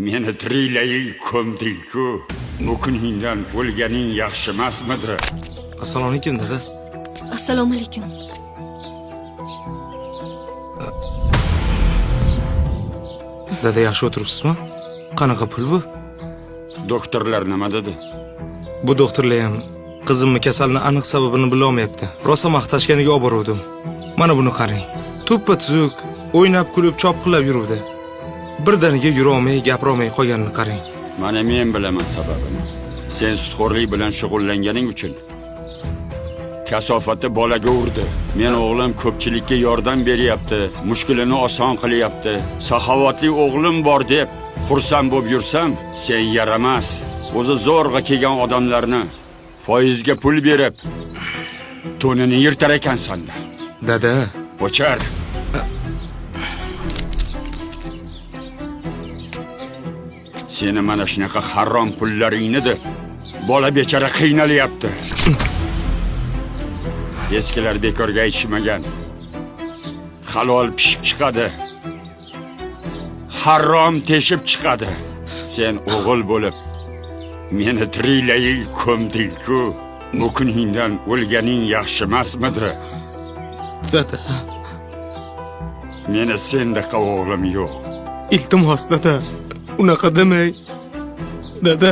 Meni tiriklay ko'mding-ku. Bu kuningdan o'lganing yaxshi emasmidi? Assalomu alaykum dada. Assalomu alaykum. Dada yaxshi o'tiribsizmi? Qanaqa pul bu? Doktorlar nima dedi? Bu doktorlar ham qizimni kasalni aniq sababini bila olmayapti. Rosa maqtashganiga olib boruvdim. Mana buni qarang. Tuppa-tuzuk, o'ynab kulib chopqilab yuruvdi. Birdaniga yura olmay, gapira olmay qolganini qarang. Mana men bilaman sababini. Sen sutxo'rlik bilan shug'ullanganing uchun. Kasofati bolaga urdi. Men o'g'lim ko'pchilikka yordam beryapti, mushkulini oson qilyapti. Saxovatli o'g'lim bor deb xursand bo'lib yursam, sen yaramas. O'zi zo'rg'a kelgan odamlarni foizga pul berib, to'nini yirtar ekansan-da. Dada, O'char. Seni mana shunaqa harom pullaringni deb bola bechara qiynalyapti. Eskilar bekorga aytishmagan. Halol pishib chiqadi. Harom teshib chiqadi. Sen o'g'il bo'lib meni tiriklay ko'mding-ku. Bu kuningdan o'lganing yaxshi emasmidi? dada, Meni sendaqa o'g'lim yo'q. iltimos dada, unaqa demang. Dada.